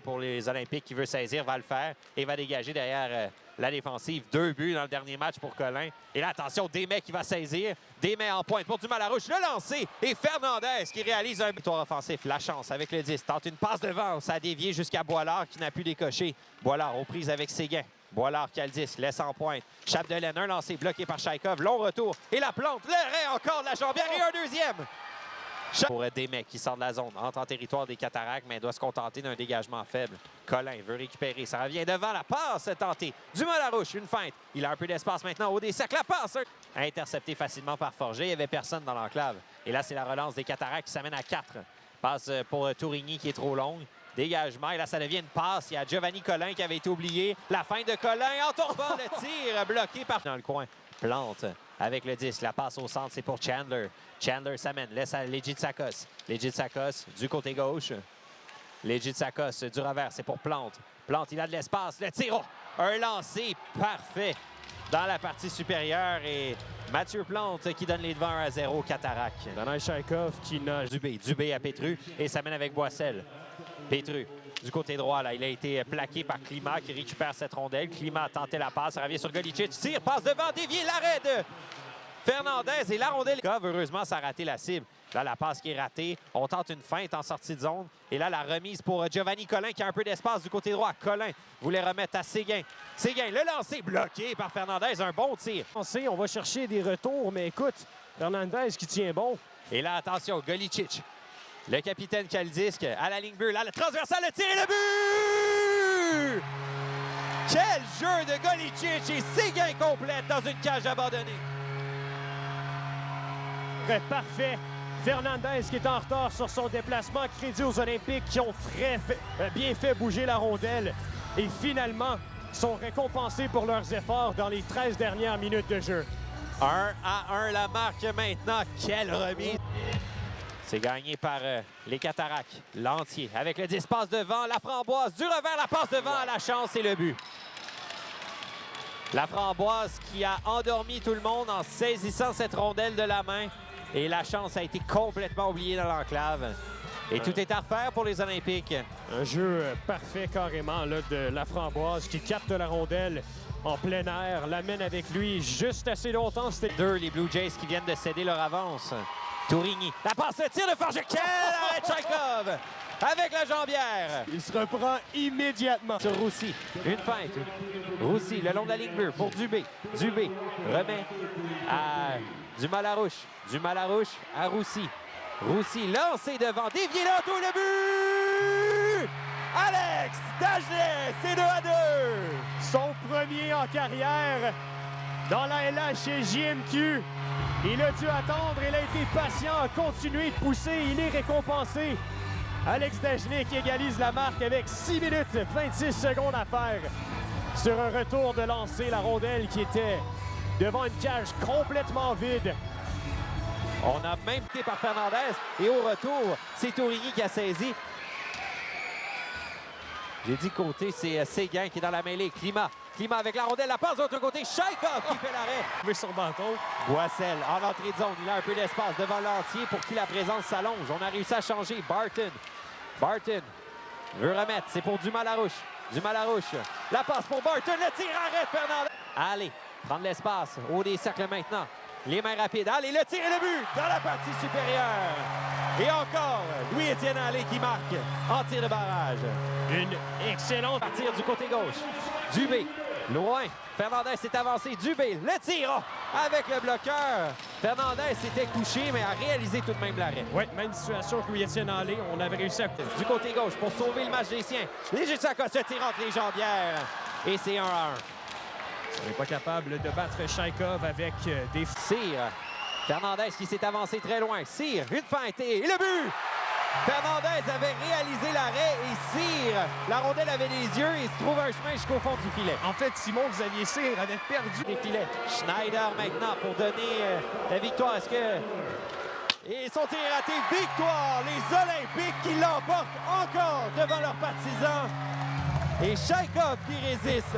Pour les Olympiques qui veut saisir, va le faire et va dégager derrière la défensive. 2 buts dans le dernier match pour Colin. Et là, attention, Desmais qui va saisir. Desmais en pointe pour Dumas-Larouche. Le lancer et Fernandez qui réalise un victoire offensif. La chance avec le 10. Tente une passe devant. Ça a dévié jusqu'à Boilard qui n'a pu décocher. Boilard aux prises avec Séguin. Boilard qui a le 10, laisse en pointe. Chapdelaine, un lancé bloqué par Chaikov. Long retour et la plante. L'arrêt encore de la jambière et un deuxième. Pour Desmais qui sort de la zone, entre en territoire des Cataractes, mais doit se contenter d'un dégagement faible. Colin veut récupérer, ça revient devant, la passe tentée. Dumas-Larouche, une feinte. Il a un peu d'espace maintenant au des cercles, la passe interceptée facilement par Forger, il n'y avait personne dans l'enclave. Et là, c'est la relance des Cataractes qui s'amène à 4. Passe pour Tourigny qui est trop longue. Dégagement, et là, ça devient une passe. Il y a Giovanni Colin qui avait été oublié. La feinte de Colin en tombant, le tir bloqué par... Dans le coin, Plante avec le 10. La passe au centre, c'est pour Chandler. Chandler s'amène, laisse à Legitsakos. Legitsakos du côté gauche. Legitsakos du revers, c'est pour Plante. Plante, il a de l'espace. Le tir, un lancer parfait dans la partie supérieure. Et Mathieu Plante qui donne les devants 1-0 au Cataractes. Daniel Chaikov qui nage. Dubé à Pétru et s'amène avec Boissel. Pétru du côté droit, là, il a été plaqué par Climat qui récupère cette rondelle. Climat a tenté la passe, ça revient sur Golicic. Tire, passe devant, dévié, l'arrêt de Fernandez et la rondelle. Heureusement, ça a raté la cible. Là, la passe qui est ratée. On tente une feinte en sortie de zone. Et là, la remise pour Giovanni Colin qui a un peu d'espace du côté droit. Colin voulait remettre à Séguin. Séguin, le lancer bloqué par Fernandez. Un bon tir. On va chercher des retours, mais écoute, Fernandez qui tient bon. Et là, attention, Golicic. Le capitaine qui a le disque à la ligne bleue. Là, le transversal, le tir et le but! Quel jeu de Golicic et Séguin complète dans une cage abandonnée. Parfait. Fernandez qui est en retard sur son déplacement. Crédit aux Olympiques qui ont bien fait bouger la rondelle. Et finalement, sont récompensés pour leurs efforts dans les 13 dernières minutes de jeu. 1-1 la marque maintenant. Quelle remise! C'est gagné par les Cataractes. L'entier avec le 10 passe devant. La Framboise du revers, la passe devant à la chance et le but. La Framboise qui a endormi tout le monde en saisissant cette rondelle de la main. Et la chance a été complètement oubliée dans l'enclave. Et tout est à refaire pour les Olympiques. Un jeu parfait carrément là, de la Framboise qui capte la rondelle en plein air, l'amène avec lui juste assez longtemps. C'était 2, les Blue Jays qui viennent de céder leur avance. Tourigny, la passe, le tir de Forger. Quel arrêt de Chaikov avec la jambière. Il se reprend immédiatement. Sur Roussy, une feinte. Roussy, le long de la ligne bleue pour Dubé. Dubé remet à Dumas-Larouche. Dumas-Larouche à Roussy. Roussy lancé devant, dévié là, tout le but! Alex Dagelet, c'est 2-2. Son premier en carrière dans la LH chez JMQ. Il a dû attendre, il a été patient, a continué de pousser, il est récompensé. Alex Dagelet qui égalise la marque avec 6 minutes 26 secondes à faire. Sur un retour de lancer, la rondelle qui était devant une cage complètement vide. On a même été par Fernandez et au retour, c'est Tourigny qui a saisi. J'ai dit côté, c'est Séguin qui est dans la mêlée. Climat avec la rondelle, la passe de l'autre côté. Chaikov qui fait l'arrêt. Mais sur Banton. Boissel en entrée de zone. Il a un peu d'espace devant l'entier pour qui la présence s'allonge. On a réussi à changer. Barton veut remettre. C'est pour Dumas-Larouche. Dumas-Larouche. La passe pour Barton. Le tir arrête Fernandez. Allez, prendre l'espace. Haut des cercles maintenant. Les mains rapides. Allez, le tir et le but dans la partie supérieure. Et encore, Louis-Étienne Allé qui marque en tir de barrage. Une excellente partir du côté gauche. Dubé, loin. Fernandez s'est avancé. Dubé, le tir avec le bloqueur. Fernandez s'était couché, mais a réalisé tout de même l'arrêt. Oui, même situation que Louis-Étienne Allé. On avait réussi à... Du côté gauche pour sauver le match des siens. Legitsakos se tire entre les jambières. Et c'est 1-1. On n'est pas capable de battre Chaikov avec des... Cyr. Fernandez qui s'est avancé très loin. Cyr, une feinte et le but! Fernandez avait réalisé l'arrêt et Cyr, la rondelle avait les yeux et se trouve un chemin jusqu'au fond du filet. En fait, Simon-Xavier Cyr avait perdu des filets. Schneider maintenant pour donner la victoire. Est-ce que... Et son tir est raté. Victoire! Les Olympiques qui l'emportent encore devant leurs partisans. Et Chaikov qui résiste.